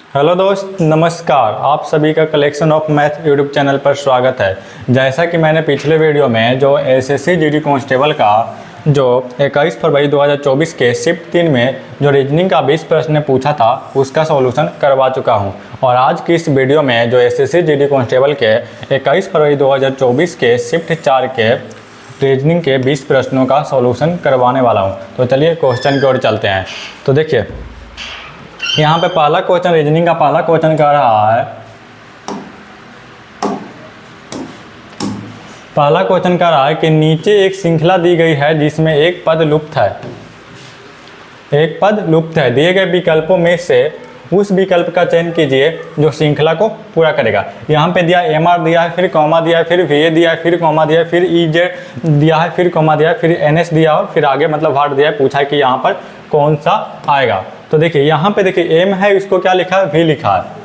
Hello दोस्त, नमस्कार। आप सभी का collection of math YouTube channel पर स्वागत है। जैसा कि मैंने पिछले वीडियो में जो एसएससी जीडी कांस्टेबल का जो 21 फरवरी 2024 के शिफ्ट 3 में जो रीजनिंग का 20 प्रश्न पूछा था उसका सॉल्यूशन करवा चुका हूं। और आज की इस वीडियो में जो एसएससी जीडी कांस्टेबल के 21 फरवरी 2024 के शिफ्ट 4 के रीजनिंग के 20 प्रश्नों का सॉल्यूशन करवाने वाला हूँ। तो चलिए क्वेश्चन की ओर चलते हैं। तो देखिए यहाँ पे पहला क्वेश्चन, रीजनिंग का पहला क्वेश्चन कह रहा है, पहला क्वेश्चन कह रहा है कि नीचे एक श्रृंखला दी गई है जिसमें एक पद लुप्त है। एक पद लुप्त है। दिए गए विकल्पों में से उस विकल्प का चयन कीजिए जो श्रृंखला को पूरा करेगा। यहाँ पे दिया MR दिया है, फिर कॉमा दिया है, फिर VA दिया है, फिर कॉमा दिया है, फिर EZ दिया है, फिर कॉमा दिया है, फिर NS दिया और फिर आगे मतलब वाट दिया है। पूछा है कि यहाँ पर कौन सा आएगा। तो देखिए यहाँ पे देखिए M है, इसको क्या लिखा है, V लिखा है।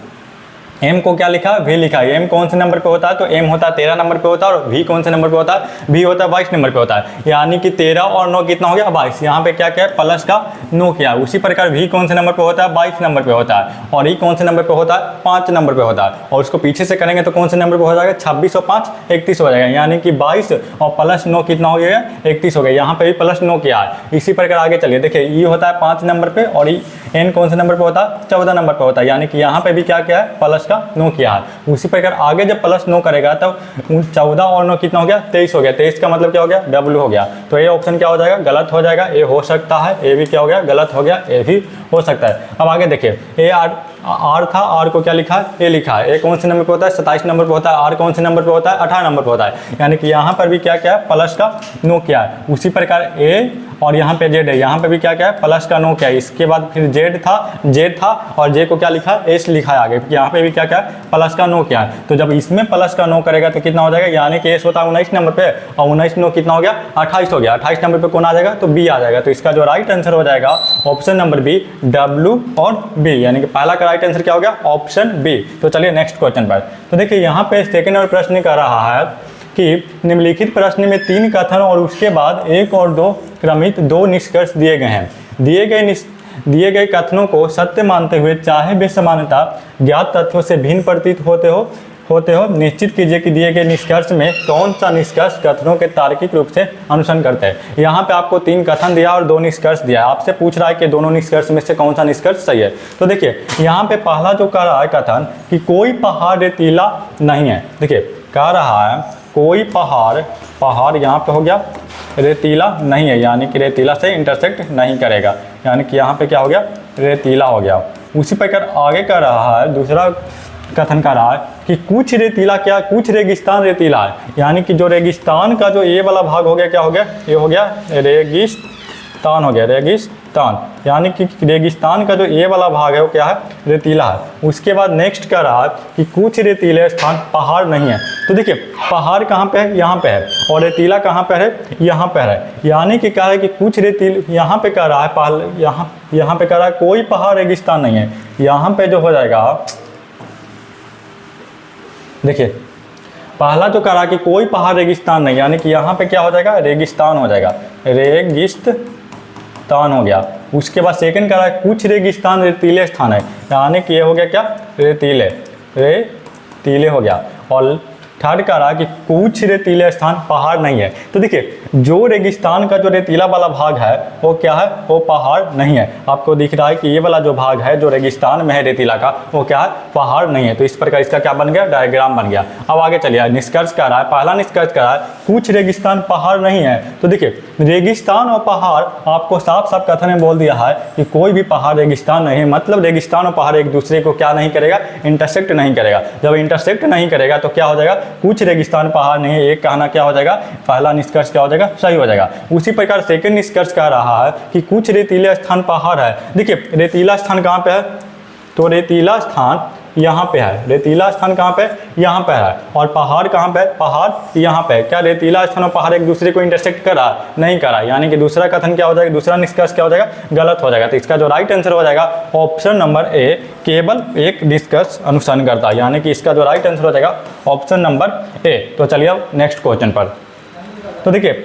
M को क्या लिखा है, V लिखा है। M कौन से नंबर पे होता है, तो M होता है 13 नंबर पे होता है। और V कौन से नंबर पे होता है, V होता है 22 नंबर पे होता है। यानी कि 13 और 9 कितना हो गया, 22। यहाँ पे क्या क्या है, प्लस का 9 किया। उसी प्रकार V कौन से नंबर पे होता है, 22 नंबर पे होता है। और E कौन से नंबर पे होता है, 5 नंबर पे होता है। और उसको पीछे से करेंगे तो कौन से नंबर पे हो जाएगा, 26 और 5 31 हो जाएगा। यानी कि 22 और प्लस 9 कितना हो गया, 31 हो गया। यहाँ पे भी प्लस 9 किया है। इसी प्रकार आगे चलिए, देखिए E होता है 5 नंबर पे और N कौन से नंबर पे होता है, 14 नंबर पे होता है। यानी कि यहाँ पे भी क्या क्या है, प्लस का 9 किया है। उसी प्रकार आगे जब प्लस 9 करेगा तो 14 और 9 कितना हो गया, 23 हो गया। 23 का मतलब क्या हो गया, W हो गया। तो ये ऑप्शन क्या हो जाएगा, गलत हो जाएगा। ए हो सकता है, ए भी क्या हो गया, गलत हो गया। ए भी हो सकता है। अब आगे देखिए, ए आर था, आर को क्या लिखा है, ए लिखा है। ए कौन से नंबर पे होता है, 27 नंबर पे होता है। आर कौन से नंबर पे होता है, 18 नंबर पे होता है। यानी कि यहाँ पर भी क्या क्या है, प्लस का 9 किया है। उसी प्रकार ए और यहाँ पे जेड है, यहाँ पे भी क्या क्या है, प्लस का 9 किया है। इसके बाद फिर जेड था और जे को क्या लिखा है, एस लिखा है आगे। यहाँ पे भी क्या क्या है, प्लस का 9 किया है। तो जब इसमें प्लस का 9 करेगा तो कितना हो जाएगा, यानी कि एस होता है 19 नंबर पे और 19 9 कितना हो गया, 28 हो गया। 28 नंबर पे कौन आ जाएगा, तो बी आ जाएगा। तो इसका जो राइट आंसर हो जाएगा ऑप्शन नंबर बी, W और B। यानी कि पहला का राइट आंसर क्या हो गया, ऑप्शन बी। तो चलिए नेक्स्ट क्वेश्चन पर। तो देखिए यहाँ पे सेकेंड और प्रश्न कर रहा है कि निम्नलिखित प्रश्न में 3 कथन और उसके बाद 1 और 2 क्रमित 2 निष्कर्ष दिए गए हैं। दिए गए कथनों को सत्य मानते हुए चाहे वे समानता ज्ञात तथ्यों से भिन्न प्रतीत होते हो निश्चित कीजिए कि दिए गए निष्कर्ष में कौन सा निष्कर्ष कथनों के तार्किक रूप से अनुसरण करते हैं। यहाँ पे आपको 3 कथन दिया और 2 निष्कर्ष दिया। आपसे पूछ रहा है कि दोनों निष्कर्ष में से कौन सा निष्कर्ष सही है। तो देखिए यहाँ पे पहला जो कह रहा है कथन कि कोई पहाड़ रेतीला नहीं है। देखिए कह रहा है कोई पहाड़ यहाँ पे हो गया रेतीला नहीं है, यानी कि रेतीला से इंटरसेक्ट नहीं करेगा। यानी कि यहाँ पे क्या हो गया, रेतीला हो गया। उसी प्रकार आगे कर रहा है, दूसरा कथन कर रहा है कि कुछ रेतीला क्या, कुछ रेगिस्तान रेतीला है। यानी कि जो रेगिस्तान का जो ये वाला भाग हो गया, क्या हो गया, ये हो गया रेगिस्तान हो गया, रेगिस्तान। यानी कि रेगिस्तान का जो ये वाला भाग है वो क्या है, रेतीला है। उसके बाद नेक्स्ट कर रहा है कि कुछ रेतीले स्थान पहाड़ नहीं है। तो देखिए पहाड़ कहाँ पे है, यहाँ पे है। और रेतीला कहाँ पे है, यहाँ पे है। यानी कि क्या है कि कुछ रेतीले, यहाँ पे कह रहा है यहाँ पे कह रहा है कोई पहाड़ रेगिस्तान नहीं है। यहाँ पे जो हो जाएगा, देखिए पहला जो कह रहा है कि कोई पहाड़ रेगिस्तान नहीं, यानी कि यहाँ पे क्या हो जाएगा, रेगिस्तान हो जाएगा, रेगिस्तान हो गया। उसके बाद सेकंड कह रहा है कुछ रेगिस्तान रेतीले स्थान है। यानी कि ये हो गया क्या, रेतीले हो गया। और थर्ड कह रहा है कि कुछ रेतीले स्थान पहाड़ नहीं है। तो देखिए जो रेगिस्तान का जो रेतीला वाला भाग है वो क्या है, वो पहाड़ नहीं है। आपको दिख रहा है कि ये वाला जो भाग है जो रेगिस्तान में है रेतीला का, वो क्या है, पहाड़ नहीं है। तो इस प्रकार इसका क्या बन गया, डायग्राम बन गया। अब आगे चलिए, निष्कर्ष कह रहा है, पहला निष्कर्ष कह रहा है कुछ रेगिस्तान पहाड़ नहीं है। तो देखिए रेगिस्तान और पहाड़ आपको साफ साफ कथन में बोल दिया है कि कोई भी पहाड़ रेगिस्तान नहीं है। मतलब रेगिस्तान और पहाड़ एक दूसरे को क्या नहीं करेगा, इंटरसेक्ट नहीं करेगा। जब इंटरसेक्ट नहीं करेगा तो क्या हो जाएगा, कुछ रेगिस्तान पहाड़ नहीं है। एक कहना क्या हो जाएगा, पहला निष्कर्ष क्या हो जाएगा, सही हो जाएगा। उसी प्रकार सेकंड निष्कर्ष कह रहा है कि कुछ रेतीले स्थान पहाड़ है। देखिए रेतीला स्थान कहाँ पे है, तो रेतीला स्थान यहाँ पे है। रेतीला स्थान कहाँ पे, यहाँ पे है। और पहाड़ कहाँ पे, पहाड़ यहाँ पे। क्या रेतीला स्थान और पहाड़ एक दूसरे को इंटरसेक्ट कर रहा है, नहीं कर रहा। यानी कि दूसरा कथन क्या हो जाएगा, दूसरा निष्कर्ष क्या हो जाएगा, गलत हो जाएगा। तो इसका जो राइट आंसर हो जाएगा ऑप्शन नंबर ए, केवल एक निष्कर्ष अनुसरण करता है। यानी कि इसका जो राइट आंसर हो जाएगा ऑप्शन नंबर ए। तो चलिए अब नेक्स्ट क्वेश्चन पर। तो देखिए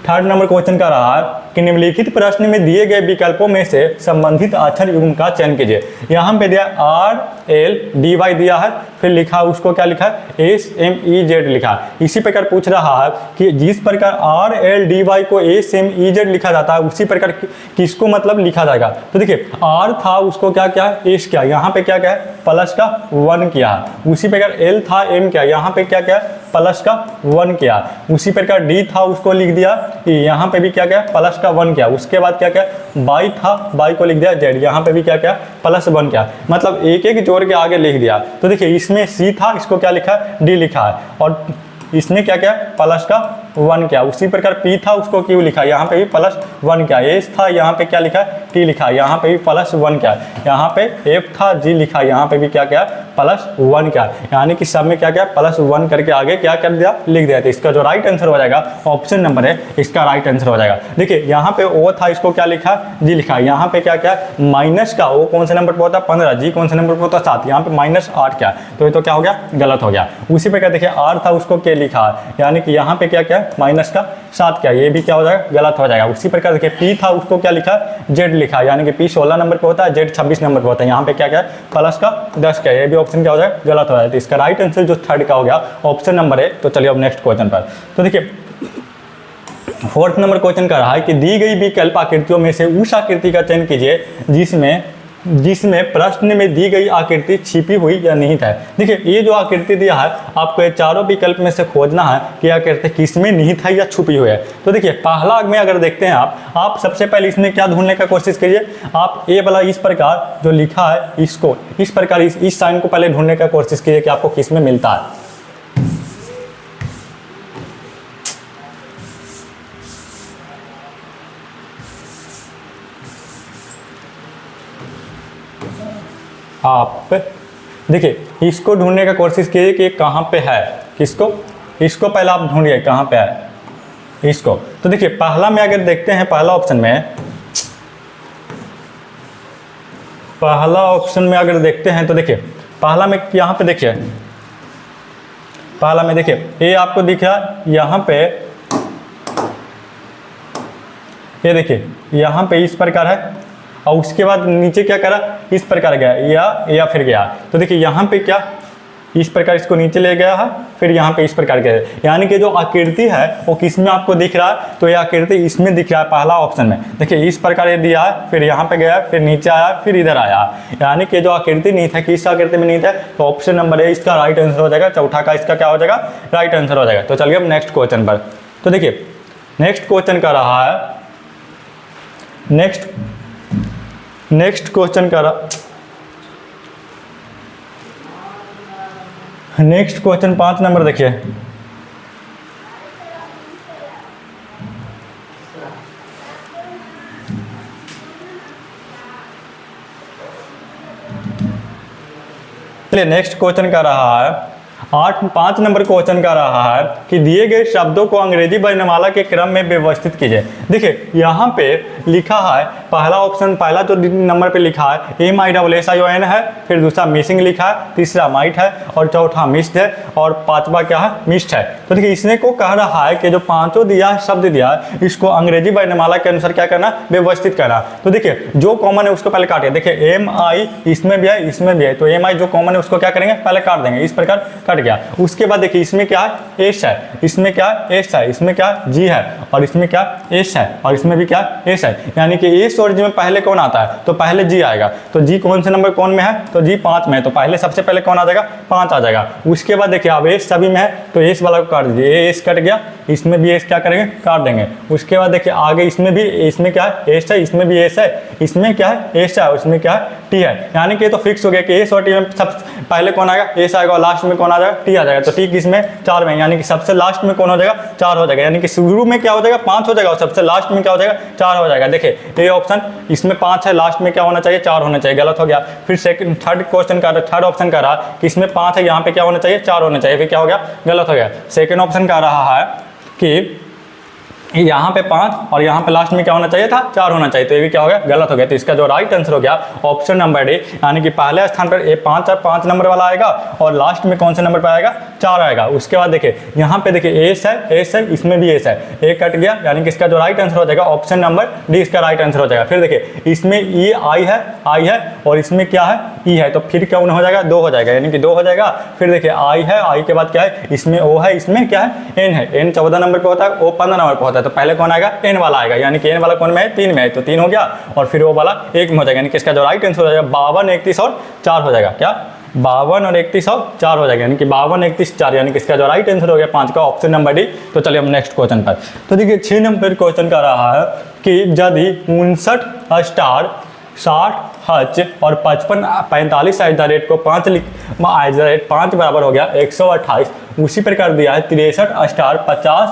थर्ड नंबर क्वेश्चन का रहा है कि निम्नलिखित प्रश्न में दिए गए विकल्पों में से संबंधित अक्षर युग्म का चयन कीजिए। यहाँ पे दिया RLDY दिया है, फिर लिखा उसको क्या लिखा है SMEZ लिखा है। इसी प्रकार पूछ रहा है कि जिस प्रकार RLDY को SMEZ लिखा जाता है उसी प्रकार किसको मतलब लिखा जाएगा। तो देखिए R था उसको क्या क्या एस किया, यहाँ पे क्या क्या है प्लस का 1 किया है। उसी प्रकार L था M किया, यहाँ पे क्या क्या है प्लस का 1 किया। उसी प्रकार D था उसको लिख दिया, यहाँ पे भी क्या क्या प्लस का 1 किया। उसके बाद क्या क्या Y था, Y को लिख दिया Z, यहाँ पे भी क्या क्या प्लस 1 किया। मतलब एक एक जोड़ के आगे लिख दिया। तो देखिए इसमें C था, इसको क्या लिखा है D लिखा है, और इसमें क्या क्या प्लस का 1 किया। उसी प्रकार P था उसको Q लिखा, यहाँ पे भी प्लस 1 किया। S था यहाँ पे क्या लिखा है T लिखा, यहाँ पे भी प्लस 1 किया। यहाँ पे F था G लिखा, यहाँ पे भी क्या क्या प्लस 1 किया। यानी कि सब में क्या क्या प्लस 1 करके आगे क्या कर दिया लिख दिया। तो इसका जो राइट आंसर हो जाएगा ऑप्शन नंबर है, इसका राइट आंसर हो जाएगा। देखिए यहाँ पे O था, इसको क्या लिखा G लिखा, यहाँ पे क्या क्या माइनस का O कौन से नंबर पर होता है 15, G कौन से नंबर पर होता है 7, यहाँ पे -8 क्या, तो ये तो क्या हो गया गलत हो गया। उसी प्रकार देखिए R था उसको K लिखा, यानी कि यहाँ पे क्या क्या माइनस का 7 क्या, ये भी क्या हो जाएगा गलत हो जाएगा। उसी प्रकार देखिए P था उसको क्या लिखा Z लिखा, यानी कि P 16 नंबर पे होता है, Z 26 नंबर पे होता है, यहाँ पे क्या क्या प्लस का 10 क्या, ये भी ऑप्शन क्या हो जाएगा गलत हो जाएगा। तो इसका राइट आंसर जो थर्ड का हो गया ऑप्शन नंबर है। तो चलिए अब नेक्स्ट क्वेश्चन पर। तो देखिए फोर्थ नंबर क्वेश्चन का रहा है कि दी गई विकल्प आकृतियों में से उस आकृति का चयन कीजिए जिसमें प्रश्न में दी गई आकृति छिपी हुई या निहित है। देखिए ये जो आकृति दिया है आपको ये चारों विकल्प में से खोजना है कि आकृति किसमें निहित है या छुपी हुई है। तो देखिए पहला में अगर देखते हैं आप सबसे पहले इसमें क्या ढूंढने का कोशिश कीजिए। आप ये वाला इस प्रकार जो लिखा है इसको इस प्रकार इस साइन को पहले ढूंढने का कोशिश कीजिए कि आपको किसमें मिलता है। आप देखिए इसको ढूंढने का कोशिश कीजिए कि कहाँ पे है, इसको पहले आप ढूंढिए कहाँ पे है इसको। तो देखिए पहला में अगर देखते हैं पहला ऑप्शन में अगर देखते हैं तो देखिए पहला में यहाँ पे देखिए पहला में देखिए ये आपको दिख रहा यहाँ पे, ये देखिए यहाँ पे इस प्रकार है और उसके बाद नीचे क्या करा इस प्रकार गया या फिर गया। तो देखिए यहाँ पे क्या इस प्रकार इसको नीचे ले गया है, फिर यहाँ पे इस प्रकार गया, यानी कि जो आकृति है वो किस में आपको दिख रहा है, तो ये आकृति इसमें दिख रहा है पहला ऑप्शन में। देखिए इस प्रकार ये दिया है, फिर यहाँ पे गया, फिर नीचे आया, फिर इधर आया, यानी कि जो आकृति नहीं था किस आकृति में नहीं था, तो ऑप्शन नंबर है इसका राइट आंसर हो जाएगा। चौथा का इसका क्या हो जाएगा राइट आंसर हो जाएगा। तो चलिए अब नेक्स्ट क्वेश्चन पर। तो देखिए नेक्स्ट क्वेश्चन का रहा है नेक्स्ट क्वेश्चन का नेक्स्ट क्वेश्चन 5 नंबर देखिए। चलिए नेक्स्ट क्वेश्चन का रहा है 5 नंबर क्वेश्चन का रहा है कि दिए गए शब्दों को अंग्रेजी वर्णमाला के क्रम में व्यवस्थित कीजिए। देखिए यहाँ पे लिखा है पहला ऑप्शन, पहला जो नंबर पे लिखा है MISSION है, फिर दूसरा मिसिंग लिखा है, तीसरा माइट है और चौथा मिस्ड है और पांचवा क्या है मिस्ड है। तो देखिए इसने को कह रहा है कि जो पांचों दिया है शब्द दिया है इसको अंग्रेजी वर्णमाला के अनुसार क्या करना व्यवस्थित करना। तो देखिए जो कॉमन है उसको पहले काटिए। देखिए MI इसमें भी है इसमें भी है, तो MI जो कॉमन है उसको क्या करेंगे पहले काट देंगे, इस प्रकार कट गया। उसके बाद देखिए इसमें क्या है एस है, इसमें क्या है एस है, इसमें क्या है जी है और इसमें क्या एस है और इसमें भी क्या एस है, यानी कि एस और जी में पहले कौन आता है तो पहले जी आएगा। तो जी कौन से नंबर कौन में है तो जी 5 में है, तो पहले सबसे पहले कौन आ जाएगा 5 आ जाएगा। उसके बाद देखिए अब एस सभी में है तो एस वाला को काट दीजिए, एस कट गया, इसमें भी एस क्या करेंगे काट देंगे। उसके बाद देखिए आगे इसमें भी इसमें क्या है एस है, इसमें भी एस है, इसमें क्या है एस है और इसमें क्या है टी है, यानी कि तो फिक्स हो गया कि एस और टी में सब पहले कौन आएगा एस आएगा और लास्ट में कौन आ जाएगा टी आ जाएगा। तो टी किसमें 4 में, यानी कि सबसे लास्ट में कौन हो जाएगा 4 हो जाएगा, यानी कि शुरू में क्या हो जाएगा 5 हो जाएगा और सबसे लास्ट में क्या हो जाएगा 4 हो जाएगा। देखिए ये ऑप्शन इसमें 5 है, लास्ट में क्या होना चाहिए 4 होना चाहिए, गलत हो गया। फिर थर्ड ऑप्शन का रहा कि इसमें 5 है, यहाँ पे क्या होना चाहिए 4 होना चाहिए, फिर क्या हो गया गलत हो गया। सेकेंड ऑप्शन का रहा है कि यहाँ पे 5 और यहाँ पे लास्ट में क्या होना चाहिए था, 4 होना चाहिए, तो ये भी क्या हो गया, गलत हो गया। तो इसका जो राइट आंसर हो गया ऑप्शन नंबर डी, यानी कि पहले स्थान पर ये 5 और 5 नंबर वाला आएगा और लास्ट में कौन से नंबर पर आएगा, 4 आएगा। उसके बाद देखिए यहाँ पे देखिए एस है, इसमें भी एस है, एक कट गया, यानी कि इसका जो राइट आंसर हो जाएगा ऑप्शन नंबर डी इसका राइट आंसर हो जाएगा। फिर देखिए इसमें ई आई है और इसमें क्या है, ई है, तो फिर क्या हो जाएगा, 2 हो जाएगा, यानी कि 2 हो जाएगा। फिर देखिए आई है, आई के बाद क्या है, इसमें ओ है, इसमें क्या है, एन है, एन 14 नंबर पे होता है, ओ 15 नंबर पे होता है, तो पहले कौन आएगा, एन वाला आएगा, यानी कि एन वाला कौन में है, 3 में है, तो 3 हो गया और फिर वो वाला 1 में हो जाएगा, यानी कि इसका जो राइट आंसर हो जाएगा 52, 31 और 4 हो जाएगा। क्या 52 और 31 और 4 हो जाएगा, यानी कि 52, 31, 4, यानी कि इसका जो राइट आंसर हो गया 5 का ऑप्शन नंबर डी। तो चलिए हम नेक्स्ट क्वेश्चन पर। तो देखिए 6 नंबर क्वेश्चन का रहा है कि यदि 59 स्टार 60 हच और 55 45 एट द रेट को 5 एट द रेट 5 बराबर हो गया 128, उसी प्रकार दिया है 63 star 50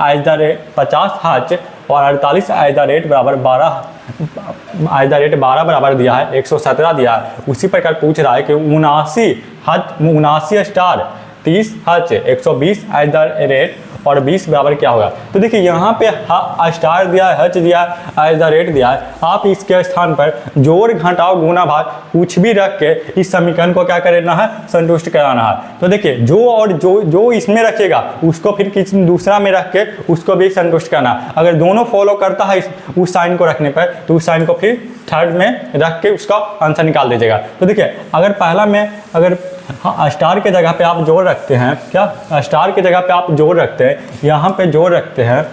at the rate 50 Hutch और 48 एट द रेट बराबर 12 एट द रेट 12 बराबर दिया है 117 दिया है। उसी प्रकार पूछ रहा है कि 79 star 30 Hutch 120 at the rate और 20 बराबर क्या होगा। तो देखिए यहाँ पे स्टार दिया है, हच दिया है, एट द रेट दिया है, आप इसके स्थान पर जोड़ घटाव गुना भाग कुछ भी रख के इस समीकरण को क्या करना है, संतुष्ट कराना है। तो देखिए जो और जो इसमें रखेगा उसको फिर किसी दूसरा में रख के उसको भी संतुष्ट करना है। अगर दोनों फॉलो करता है उस साइन को रखने पर, तो उस साइन को फिर थर्ड में रख के उसका आंसर निकाल दीजिएगा। तो देखिए अगर पहला में अगर स्टार के जगह पे आप जोड़ रखते हैं, क्या स्टार के जगह पे आप जोड़ रखते हैं, यहाँ पे जोड़ रखते हैं,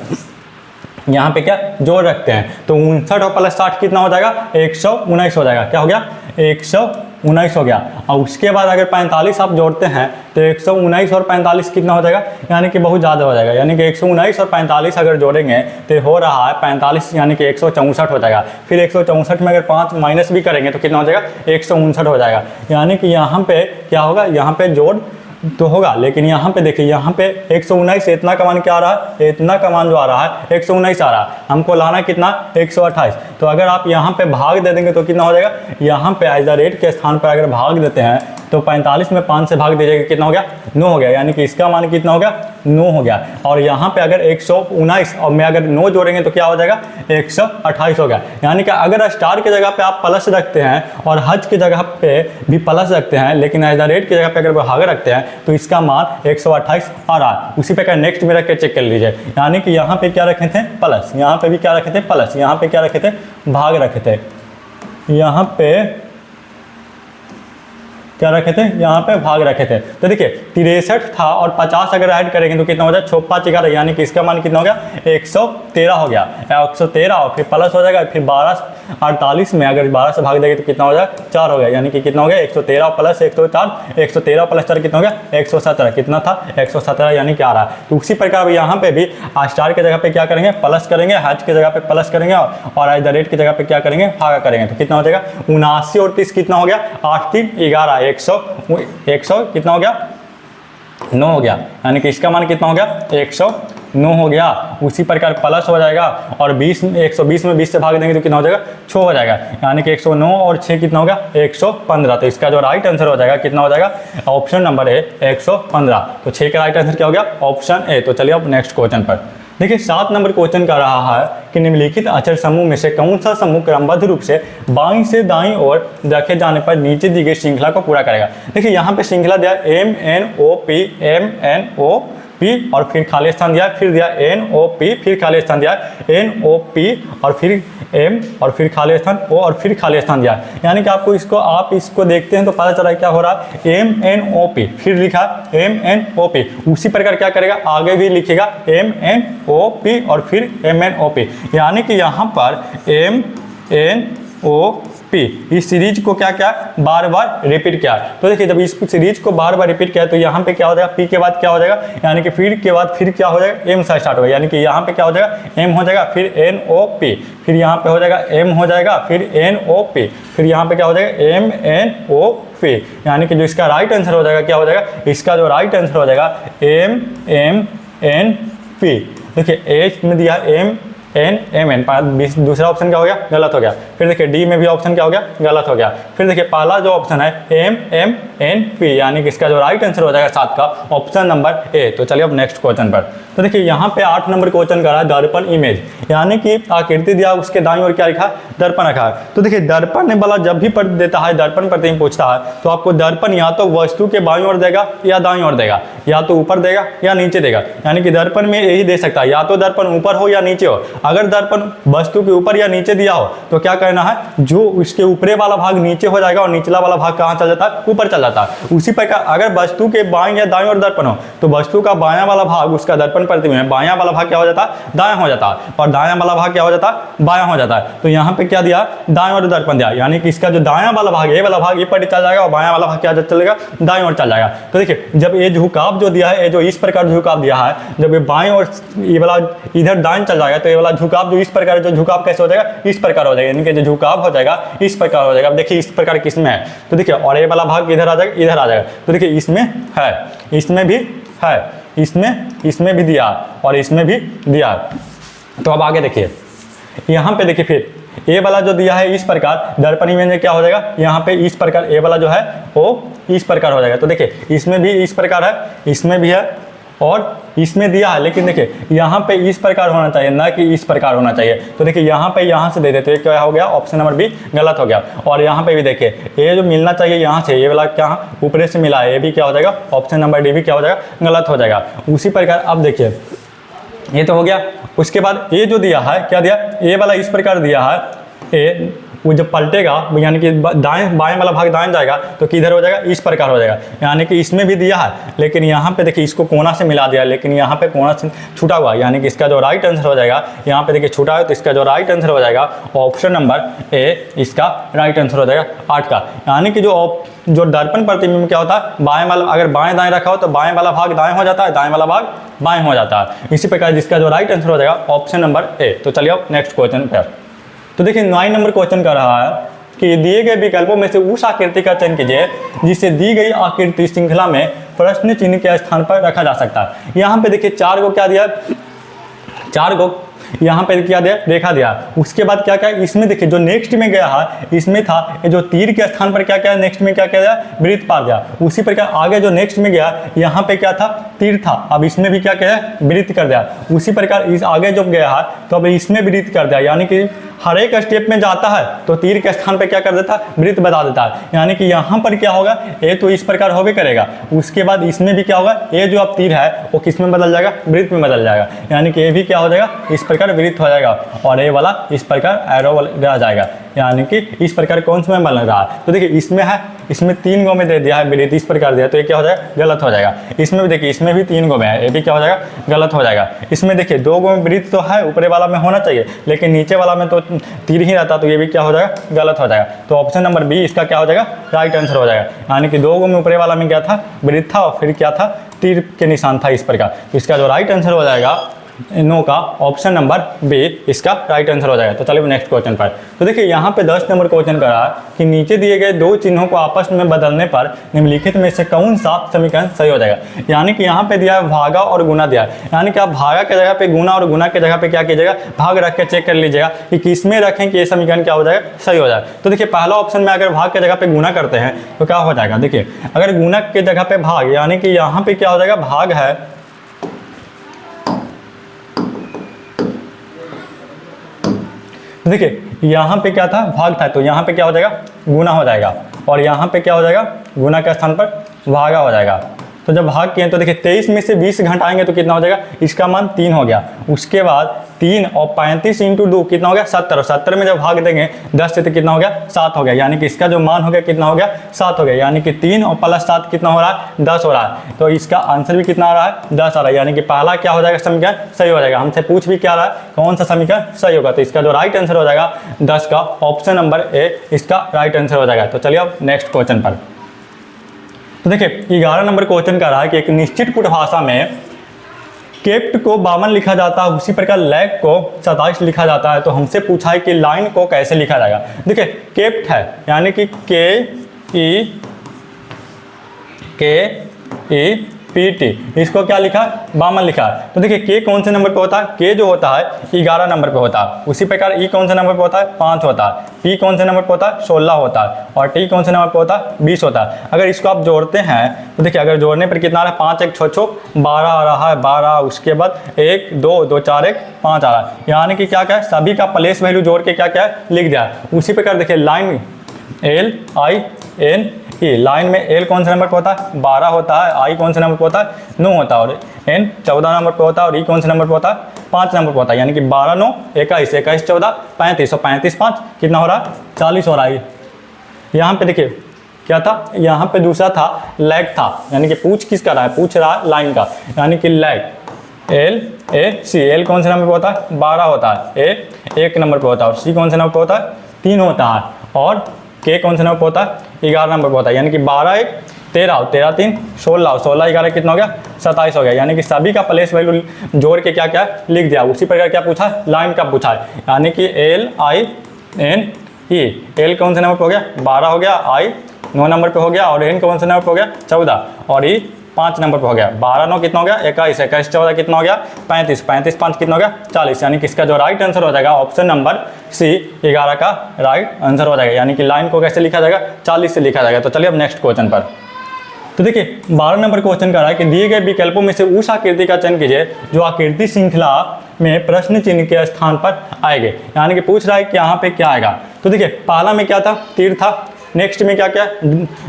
यहाँ पे क्या जोड़ रखते हैं, तो 59 और प्लस 60 कितना हो जाएगा, 119 हो जाएगा। क्या हो गया, 119 हो गया। और उसके बाद अगर 45 आप जोड़ते हैं तो 119 और 45 कितना हो जाएगा, यानी कि बहुत ज़्यादा हो जाएगा, यानी कि 119 और 45 अगर जोड़ेंगे तो हो रहा है 45, यानी कि 164 हो जाएगा। फिर 164 में अगर 5 माइनस भी करेंगे तो कितना हो जाएगा, 159 हो जाएगा। यानी कि यहाँ पे क्या होगा, यहाँ पे जोड़ तो होगा, लेकिन यहाँ पे देखिए यहाँ पे 119 इतना का मान क्या आ रहा है, इतना का मान जो आ रहा है 119 आ रहा है, हमको लाना कितना 128। तो अगर आप यहाँ पे भाग दे देंगे तो कितना हो जाएगा, यहाँ पे एट द रेट के स्थान पर अगर भाग देते हैं तो 45 में 5 से भाग दीजिएगा, कितना हो गया, 9 हो गया, यानी कि इसका मान कितना हो गया, 9 हो गया। और यहाँ पे अगर 119 और में अगर 9 जोड़ेंगे तो क्या हो जाएगा, 128 हो गया। यानी कि अगर स्टार की जगह पे आप प्लस रखते हैं और हज की जगह पे भी प्लस रखते हैं, लेकिन एट द रेट की जगह पे अगर भाग रखते हैं तो इसका मान 128 आ रहा है। उसी पे नेक्स्ट में रख के चेक कर लीजिए, यानी कि यहाँ पे क्या रखे थे, प्लस, यहाँ पे भी क्या रखे थे, प्लस, यहाँ पे क्या रखे थे, भाग रखे थे, यहाँ पे क्या रखे थे, यहाँ पे भाग रखे थे। तो देखिए 63 था और 50 अगर ऐड करेंगे तो कितना हो जाएगा, 6×5 यानी कि इसका मान कितना हो गया, 113 हो गया, 113 और फिर प्लस हो जाएगा, फिर 12 48 में अगर 12 से भाग देंगे तो कितना हो जाएगा, 4 हो गया, यानी कि कितना हो गया, 113 प्लस 104, 113 प्लस 4 कितना हो गया, 117, कितना था 117, यानी कि आ रहा है। तो उसी प्रकार यहाँ पे भी स्टार के जगह पे क्या करेंगे, प्लस करेंगे, हैच की जगह पे प्लस करेंगे और एट द रेट की जगह पे क्या करेंगे, भागा करेंगे, तो कितना हो जाएगा, 79 और 30 कितना हो गया, 8 3 11, 100 कितना हो गया, 9 हो गया, यानी कि इसका मान कितना हो गया, 109 हो गया। उसी प्रकार प्लस हो जाएगा और 120 में 20 से भाग देंगे तो कितना हो जाएगा, 6 हो जाएगा, यानी कि 109 और 6 कितना हो गया, 115। तो इसका जो राइट आंसर हो जाएगा कितना हो जाएगा, ऑप्शन नंबर ए 115। तो 6 का राइट आंसर क्या हो गया, ऑप्शन ए। तो चलिए अब नेक्स्ट क्वेश्चन पर। देखिए 7 नंबर क्वेश्चन का रहा है कि निम्नलिखित अक्षर समूह में से कौन सा समूह क्रमबद्ध रूप से बाईं से दाईं ओर रखे जाने पर नीचे दी गई श्रृंखला को पूरा करेगा। देखिए यहाँ पे श्रृंखला दिया MNOP और फिर खाली स्थान दिया, फिर दिया NOP, फिर खाली स्थान दिया NOP और फिर M और फिर खाली स्थान O और फिर खाली स्थान दिया। यानी कि आपको आप इसको देखते हैं तो पता चला क्या हो रहा है, MNOP, फिर लिखा MNOP। उसी प्रकार क्या करेगा, आगे भी लिखेगा MNOP और फिर MNOP, यानी कि यहाँ पर MNOP इस सीरीज को क्या क्या बार बार रिपीट किया। तो देखिए जब इस सीरीज को बार बार रिपीट किया तो यहाँ पे क्या हो जाएगा, P के बाद क्या हो जाएगा, यानी कि फिर के बाद फिर क्या हो जाएगा, M से स्टार्ट होगा, यानी कि यहाँ पे क्या हो जाएगा, M हो जाएगा, फिर NOP, फिर यहाँ पे हो जाएगा M हो जाएगा, फिर NOP, फिर यहाँ पे क्या हो जाएगा MNOP, यानी कि जो इसका राइट आंसर हो जाएगा क्या हो जाएगा, इसका जो राइट आंसर हो जाएगा MNP। देखिए H में दिया MN, दूसरा ऑप्शन क्या हो गया, गलत हो गया। फिर देखिए डी में भी ऑप्शन क्या हो गया, गलत हो गया। फिर देखिए पहला जो ऑप्शन है MMNP, यानी कि इसका जो राइट आंसर हो जाएगा 7 का ऑप्शन नंबर ए। तो चलिए अब नेक्स्ट क्वेश्चन पर। तो देखिए यहाँ पे 8 नंबर क्वेश्चन कर रहा है दर्पण इमेज, यानी कि आकृति दिया उसके दाईं ओर क्या लिखा, दर्पण रखा है। तो देखिए दर्पण वाला जब भी पढ़ देता है, दर्पण प्रतिबिंब पूछता है, तो आपको दर्पण या तो वस्तु के बाईं ओर देगा या दाईं ओर देगा, या तो ऊपर देगा या नीचे देगा। यानी कि दर्पण में यही दे सकता है, या तो दर्पण ऊपर हो या नीचे हो। अगर दर्पण वस्तु के ऊपर या नीचे दिया हो तो क्या करना है, जो उसके ऊपरे वाला भाग नीचे हो जाएगा और निचला वाला भाग कहाँ चल जाता है, ऊपर चल जाता है। उसी प्रकार अगर वस्तु के बाईं या दाईं ओर दर्पण हो तो वस्तु का बायां वाला भाग उसका दर्पण प्रतिबिंब है, बायां वाला भाग क्या हो जाता है, दायां हो जाता है, और दायां वाला भाग क्या हो जाता है, बायां हो जाता है। तो यहाँ पे क्या दिया, दाएं ओर दर्पण दिया, यानी कि इसका जो दायां वाला भाग ये वाला भाग ये पर चल जाएगा और बायां वाला भाग क्या चलेगा, दाएं ओर चल जाएगा। तो देखिए जब ये झुकाव जो दिया है, ये जो इस प्रकार झुकाव दिया है, जब ये बाएं और ये वाला इधर दाएं चल जाएगा तो ये वाला झुकाव जो इस प्रकार, जो झुकाव कैसे हो जाएगा, इस प्रकार हो जाएगा, यानी कि जो झुकाव हो जाएगा इस प्रकार हो जाएगा। अब देखिए इस प्रकार किसमें है, तो देखिए और ये वाला भाग इधर आ जाएगा, इधर आ जाएगा। तो देखिए इसमें है, इसमें भी है, इसमें भी दिया और इसमें भी दिया। तो अब आगे देखिए, यहाँ पे देखिए फिर ए वाला जो दिया है इस प्रकार, दर्पण इमेज में क्या हो जाएगा, यहाँ पे इस प्रकार ए वाला जो है वो इस प्रकार हो जाएगा। तो देखिए इसमें भी इस प्रकार है, इसमें भी है और इसमें दिया है, लेकिन देखिए यहाँ पे इस प्रकार होना चाहिए, ना कि इस प्रकार होना चाहिए। तो देखिए यहाँ पे यहाँ से दे देते हैं, क्या हो गया, ऑप्शन नंबर बी गलत हो गया। और यहाँ पे भी देखिए ये जो मिलना चाहिए यहाँ से, ये वाला क्या ऊपरे से मिला है, ये भी क्या हो जाएगा, ऑप्शन नंबर डी भी क्या हो जाएगा, गलत हो जाएगा। उसी प्रकार अब देखिए ये तो हो गया। उसके बाद ये जो दिया है, क्या दिया, ये वाला इस प्रकार दिया है, ये वो जब पलटेगा यानी कि दाएं बाएं वाला भाग दाएं जाएगा तो किधर हो जाएगा, इस प्रकार हो जाएगा। यानी कि इसमें भी दिया है, लेकिन यहाँ पे देखिए इसको कोना से मिला दिया, लेकिन यहाँ पे कोना से छूटा हुआ, यानी कि इसका जो राइट आंसर हो जाएगा, यहाँ पे देखिए छूटा है तो इसका जो राइट आंसर हो जाएगा ऑप्शन नंबर ए, इसका राइट आंसर हो जाएगा 8 का। यानी कि जो दर्पण प्रतिबिंब में क्या होता है, बाएं वाला अगर बाएं दाएं रखा हो तो बाएं वाला भाग दाएं हो जाता है, दाएं वाला भाग बाएं हो जाता है। इसी प्रकार जिसका जो राइट आंसर हो जाएगा ऑप्शन नंबर ए। तो चलिए अब नेक्स्ट क्वेश्चन पर। तो देखिए 9 नंबर क्वेश्चन कर रहा है कि दिए गए विकल्पों में से उस आकृति का चयन कीजिए जिसे दी गई आकृति श्रृंखला में प्रश्न चिन्ह के स्थान पर रखा जा सकता है। यहाँ पे देखिए 4 को क्या दिया, 4 को यहाँ पे क्या दिया, रेखा दिया। उसके बाद क्या क्या इसमें देखिए जो नेक्स्ट में गया है, इसमें था ये जो तीर के स्थान पर क्या क्या नेक्स्ट में क्या क्या दिया, वृत्त पार दिया। उसी प्रकार आगे जो नेक्स्ट में गया यहाँ पे क्या था, तीर था, अब इसमें भी क्या क्या है, वृत्त कर दिया। उसी प्रकार इस आगे जो गया है तो अब इसमें वृत्त कर दिया, यानी कि हर एक स्टेप में जाता है तो तीर के स्थान पे क्या कर देता है, वृत्त बता देता है। यानी कि यहाँ पर क्या होगा, ये तो इस प्रकार होवे करेगा। उसके बाद इसमें भी क्या होगा, ये जो अब तीर है वो किस में बदल जाएगा, वृत्त में बदल जाएगा। यानी कि ये भी क्या हो जाएगा, इस प्रकार वृत्त हो जाएगा और ये वाला इस प्रकार एरो रह जाएगा। यानी कि इस प्रकार कौन सा में बन रहा है, तो देखिए इसमें है, इसमें 3 गो में दे दिया है वृत्त, इस प्रकार दिया तो ये क्या हो जाएगा, गलत हो जाएगा। इसमें भी देखिए इसमें भी 3 गो में है, ये भी क्या हो जाएगा, गलत हो जाएगा। इसमें देखिए 2 गो में वृत्त तो है, ऊपरे वाला में होना चाहिए, लेकिन नीचे वाला में तो तीर ही रहता, तो ये भी क्या हो जाएगा, गलत हो जाएगा। तो ऑप्शन नंबर बी इसका क्या हो जाएगा, राइट आंसर हो जाएगा। यानी कि 2 गो में ऊपरे वाला में क्या था, वृत्त था और फिर क्या था, तीर के निशान था इस प्रकार। तो इसका जो राइट आंसर हो जाएगा नो का ऑप्शन नंबर बी इसका राइट आंसर हो जाएगा। तो चलिए नेक्स्ट क्वेश्चन पर। तो देखिए यहाँ पे 10 नंबर क्वेश्चन कर रहा है कि नीचे दिए गए 2 चिन्हों को आपस में बदलने पर निम्नलिखित में से कौन सा समीकरण सही हो जाएगा। यानी कि यहाँ पे दिया है भागा और गुना दिया है, यानी कि आप भागा के जगह पे गुना और गुना के जगह पे क्या कीजिएगा, भाग रख के चेक कर लीजिएगा कि किस में रखें कि ये समीकरण क्या हो जाएगा, सही हो जाए। तो देखिए पहला ऑप्शन में अगर भाग के जगह पे गुना करते हैं तो क्या हो जाएगा, देखिए अगर गुना के जगह पे भाग, यानी कि यहाँ पे क्या हो जाएगा, भाग है, देखिए यहाँ पे क्या था, भाग था, तो यहाँ पे क्या हो जाएगा, गुना हो जाएगा और यहाँ पे क्या हो जाएगा, गुना के स्थान पर भागा हो जाएगा। तो जब भाग किए तो देखिए 23 में से 20 घटाएंगे तो कितना हो जाएगा, इसका मान 3 हो गया। उसके बाद 3 और 35 इंटू 2 कितना हो गया, 70। 70 में जब भाग देंगे 10 से तो कितना हो गया, 7 हो गया। यानी कि इसका जो मान हो गया कितना हो गया, 7 हो गया। यानी कि 3 और प्लस 7 कितना हो रहा है, 10 हो रहा है। तो इसका आंसर भी कितना आ रहा है, 10 आ रहा है। यानी कि पहला क्या हो जाएगा, समीकरण सही हो जाएगा। हमसे पूछ भी क्या रहा है, कौन सा समीकरण सही होगा, तो इसका जो राइट आंसर हो जाएगा 10 का ऑप्शन नंबर ए इसका राइट आंसर हो जाएगा। तो चलिए अब नेक्स्ट क्वेश्चन पर। तो देखिए 11 नंबर क्वेश्चन का रहा है कि एक निश्चित पुटभाषा में केप्ट को 52 लिखा जाता है, उसी प्रकार लैग को 27 लिखा जाता है। तो हमसे पूछा है कि लाइन को कैसे लिखा जाएगा। देखिए केप्ट है, यानी कि के ई पीटी, इसको क्या लिखा है, 52 लिखा है। तो देखिए के कौन से नंबर पे होता है, के जो होता है 11 नंबर पे होता है। उसी प्रकार ई कौन से नंबर पे होता है, 5 होता है। पी कौन से नंबर पे होता है, 16 होता है। और टी कौन से नंबर पे होता है, 20 होता है। अगर इसको आप जोड़ते हैं तो देखिए अगर जोड़ने पर कितना आ रहा है, 5 1 6 6 12 आ रहा है, 12, उसके बाद 1 2 2 4 1 5 आ रहा है। यानी कि क्या क्या है, सभी का प्लेस वैल्यू जोड़ के क्या क्या है लिख दिया है। उसी प्रकार देखिए line L I N E, line में एल कौन से नंबर पे होता है, 12 होता है। आई कौन से नंबर पे होता है, 9 होता है। और एन 14 नंबर पे होता है। और ई कौन से नंबर पे होता है, 5 नंबर पे होता है। यानी कि 12 9 21 21 14 35, और 35 5 कितना हो रहा है, 40 हो रहा है। यहाँ पे देखिए क्या था, यहाँ पे दूसरा था लैग था, यानी कि पूछ किसका रहा है, पूछ रहा है लाइन का, यानी कि lag L A C. L कौन से नंबर पे होता है, 12 होता है। ए 1 नंबर पे होता है। और सी कौन से नंबर पे होता है, 3 होता है। और के कौन से नंबर पे होता है, 11 नंबर पे होता है। यानी कि 12 1 13, 13 3 16, 16 11 कितना हो गया, 27 हो गया। यानी कि सभी का प्लेस वैल्यू जोड़ के क्या क्या लिख दिया। उसी प्रकार क्या पूछा, लाइन का पूछा है। यानी कि L I N E, L कौन से नंबर पे हो गया, 12 हो गया। आई 9 नंबर पे हो गया। और एन कौन से नंबर पे हो गया, 14। और ई 5 नंबर पे हो गया। 12 9 कितना हो गया, 21 21 14 कितना हो गया, 35 35 5 कितना हो गया, 40। यानी कि इसका जो राइट आंसर हो जाएगा ऑप्शन नंबर सी 11 का राइट आंसर हो जाएगा। यानी कि लाइन को कैसे लिखा जाएगा, 40 से लिखा जाएगा। तो चलिए अब नेक्स्ट क्वेश्चन पर। तो देखिए 12 नंबर क्वेश्चन का रहा है कि दिए गए विकल्पों में से उस आकृति का चयन कीजिए जो आकृति श्रृंखला में प्रश्न चिन्ह के स्थान पर आएंगे। यानी कि पूछ रहा है कि यहाँ पे क्या आएगा। तो देखिए पहला में क्या था, तीर था। नेक्स्ट में क्या क्या,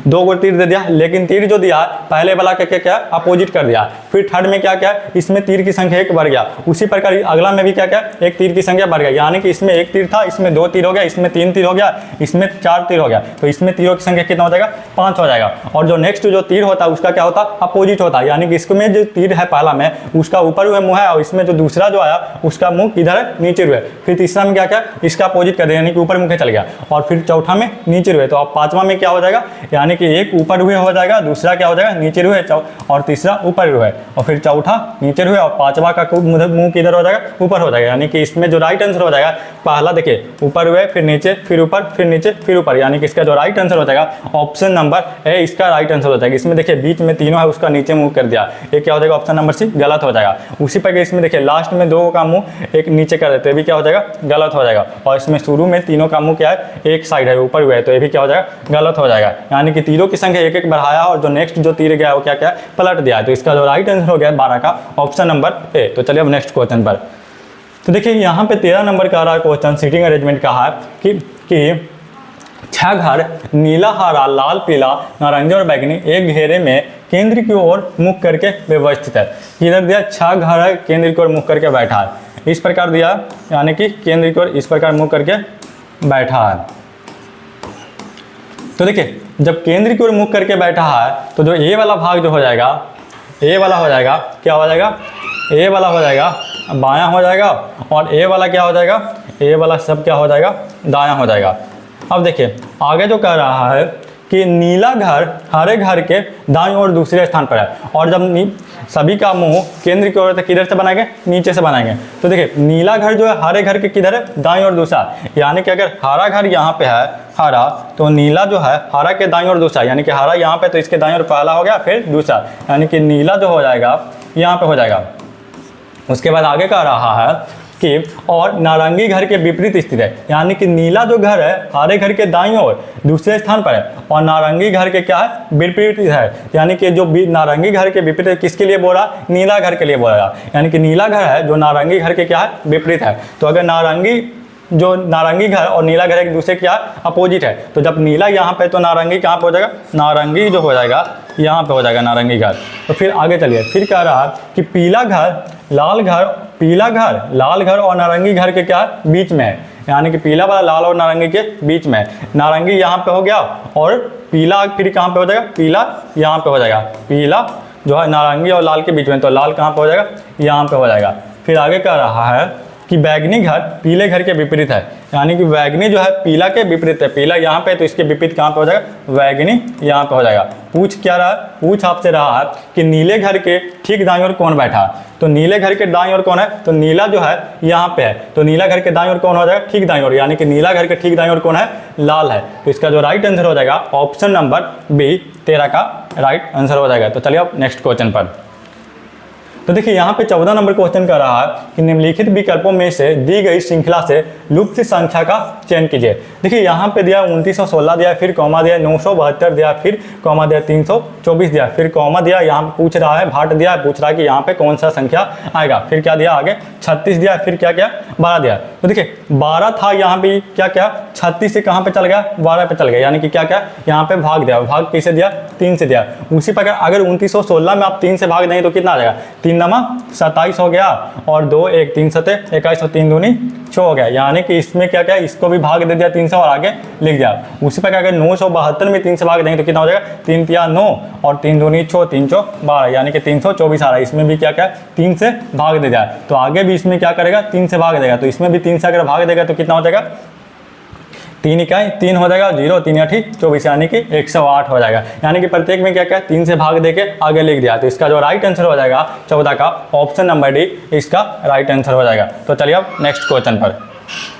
2 गो तीर दे दिया, लेकिन तीर जो दिया पहले वाला का क्या क्या अपोजिट कर दिया। फिर थर्ड में क्या क्या, इसमें तीर की संख्या 1 बढ़ गया। उसी प्रकार अगला में भी क्या क्या, एक तीर की संख्या बढ़ गया। यानी कि इसमें 1 तीर था, इसमें 2 तीर हो गया, इसमें 3 तीर हो गया, इसमें 4 तीर हो गया। तो इसमें तीरों की संख्या कितना हो जाएगा, 5 हो जाएगा। और जो नेक्स्ट जो तीर होता है उसका क्या होता है, अपोजिट होता है। यानी कि इसमें जो तीर है पहला में उसका ऊपर हुए मुँह है, और इसमें जो दूसरा जो आया उसका मुँह किधर है, नीचे हुए। फिर तीसरा में क्या क्या, इसका अपोजिट कर दिया, यानी कि ऊपर मुँह चल गया। और फिर चौथा में नीचे हुए। तो अब पांचवा में क्या हो जाएगा, यानी कि एक ऊपर हुए हो जाएगा, दूसरा क्या हो जाएगा, नीचे हुए, और तीसरा ऊपर हुए, और फिर चौथा नीचे हुए, और पांचवा का मुंह किधर हो जाएगा, ऊपर हो जाएगा। यानी कि इसमें जो राइट आंसर हो जाएगा, पहला देखिए ऊपर हुए, फिर नीचे, फिर ऊपर, फिर नीचे, फिर ऊपर। यानी कि इसका जो राइट आंसर हो जाएगा ऑप्शन नंबर ए, इसका राइट आंसर हो जाएगा। इसमें देखिए बीच में तीनों है, उसका नीचे मुंह कर दिया, ये क्या हो जाएगा, ऑप्शन नंबर सी गलत हो जाएगा। उसी पर इसमें देखिए लास्ट में 2 का मुंह एक नीचे कर देते, भी क्या हो जाएगा, गलत हो जाएगा। और इसमें शुरू में तीनों का मुंह क्या है, एक साइड है, ऊपर हुआ है, तो ये भी क्या हो जाएगा, गलत हो जाएगा। यानी कि तीरों की संख्या 1 1 बढ़ाया, और जो नेक्स्ट जो तीर गया वो क्या क्या पलट दिया है। तो इसका जो राइट आंसर हो गया 12 का ऑप्शन नंबर ए। तो चलिए अब नेक्स्ट क्वेश्चन पर। तो देखिए यहाँ पे 13 नंबर का रहा क्वेश्चन सीटिंग अरेंजमेंट का है कि 6 घर नीला, हरा, लाल, पीला, नारंगी और बैगनी एक घेरे में केंद्र की ओर मुख करके व्यवस्थित है। इधर दिया 6 घर है, केंद्र की ओर मुख करके बैठा है, इस प्रकार दिया, यानी कि केंद्र की ओर इस प्रकार मुख करके बैठा है। तो देखिए जब केंद्र की ओर मुख करके बैठा है तो जो ए वाला भाग जो हो जाएगा, ए वाला हो जाएगा, क्या हो जाएगा, ए वाला हो जाएगा बायां हो जाएगा, और ए वाला क्या हो जाएगा, ए वाला सब क्या हो जाएगा, दायां हो जाएगा। अब देखिए आगे जो कह रहा है कि नीला घर हरे घर के दाईं ओर दूसरे स्थान पर है, और जब सभी का मुंह केंद्र की ओर तो किधर से बनाएंगे, नीचे से बनाएंगे। तो देखिए नीला घर जो है हरे घर के किधर है, दाईं ओर दूसरा। यानी कि अगर हरा घर यहाँ पे है हरा, तो नीला जो है हरा के दाईं ओर दूसरा, यानी कि हरा यहाँ पे तो इसके दाईं ओर पहला हो गया, फिर दूसरा, यानी कि नीला जो हो जाएगा यहाँ पे हो जाएगा। उसके बाद आगे कह रहा है कि और नारंगी घर के विपरीत स्थित है, यानी कि नीला जो घर है हरे घर के दाईं ओर दूसरे स्थान पर है, और नारंगी घर के क्या है, विपरीत है। यानी कि जो नारंगी घर के विपरीत किसके लिए बोल रहा, नीला घर के लिए बोल रहा। यानी कि नीला घर है जो नारंगी घर के क्या है, विपरीत है। तो अगर नारंगी घर और नीला घर एक दूसरे क्या अपोजिट है, तो जब नीला यहाँ पे तो नारंगी कहाँ पे हो जाएगा, नारंगी जो हो जाएगा यहाँ पे हो जाएगा नारंगी घर। तो फिर आगे चलिए, फिर कह रहा है कि पीला घर लाल घर, पीला घर लाल घर और नारंगी घर के क्या बीच में है, यानी कि पीला वाला लाल और नारंगी के बीच में। नारंगी यहाँ पे हो गया, और पीला फिर कहाँ पे हो जाएगा, पीला यहाँ पे हो जाएगा, पीला जो है नारंगी और लाल के बीच में, तो लाल कहाँ पे हो जाएगा, यहाँ पे हो जाएगा। फिर आगे कह रहा है कि बैगनी घर पीले घर के विपरीत है, यानी कि बैगनी जो है पीला के विपरीत है, पीला यहाँ पे तो इसके विपरीत कहाँ पे हो जाएगा, बैगनी यहाँ पे हो जाएगा। पूछ क्या रहा है, पूछ आपसे रहा है कि नीले घर के ठीक दाईं ओर कौन बैठा है। तो नीले घर के दाईं ओर कौन है, तो नीला जो है यहाँ पे है, तो नीला घर के दाईं ओर कौन हो जाएगा, ठीक दाईं ओर, यानी कि नीला घर के ठीक दाईं ओर कौन है, लाल है। तो इसका जो राइट आंसर हो जाएगा ऑप्शन नंबर बी 13 का राइट आंसर हो जाएगा। तो चलिए अब नेक्स्ट क्वेश्चन पर। तो देखिए यहाँ पे 14 नंबर क्वेश्चन कर रहा है कि निम्नलिखित विकल्पों में से दी गई श्रृंखला से लुप्त संख्या का चयन कीजिए। देखिए यहाँ पे दिया 2916 दिया, फिर कॉमा दिया 972 दिया, फिर कॉमा दिया 324 दिया, फिर कॉमा दिया, यहाँ पे पूछ रहा है भाट दिया, पूछ रहा है कि यहाँ पे कौन सा संख्या आएगा, फिर क्या दिया आगे 36 दिया, फिर क्या क्या 12 दिया। तो देखिए 12 था, यहाँ पे क्या क्या 36 से कहाँ पे चल गया 12 पे चल गया, यानी कि क्या क्या यहाँ पे भाग दिया, भाग किसे दिया 3 से दिया। उसी प्रकार अगर 2916 में आप 3 से भाग देंगे तो कितना आ जाएगा, 3 नमा 27 हो गया, और 2 1 3 7 21 और 3 दूनी 6 हो गया, यानी कि इसमें क्या क्या इसको भी भाग दे दिया 3 से और आगे लिख दिया। उसी प्रकार अगर 972 में 3 से भाग देंगे तो कितना हो जाएगा, 3 3 9 और 3 दूनी 6 3 4 12, यानी कि 324 आ रहा है। इसमें भी क्या क्या 3 से भाग दे दिया, तो आगे भी इसमें क्या करेगा 3 से भाग देगा, तो इसमें भी 3 से अगर भाग देगा तो कितना हो जाएगा 3 इकाई 3 हो जाएगा, 0 3 8 24, यानी कि 108 हो जाएगा। यानी कि प्रत्येक में क्या क्या 3 से भाग देके आगे लिख दिया। तो इसका जो राइट आंसर हो जाएगा 14 का ऑप्शन नंबर डी इसका राइट आंसर हो जाएगा। तो चलिए अब नेक्स्ट क्वेश्चन पर।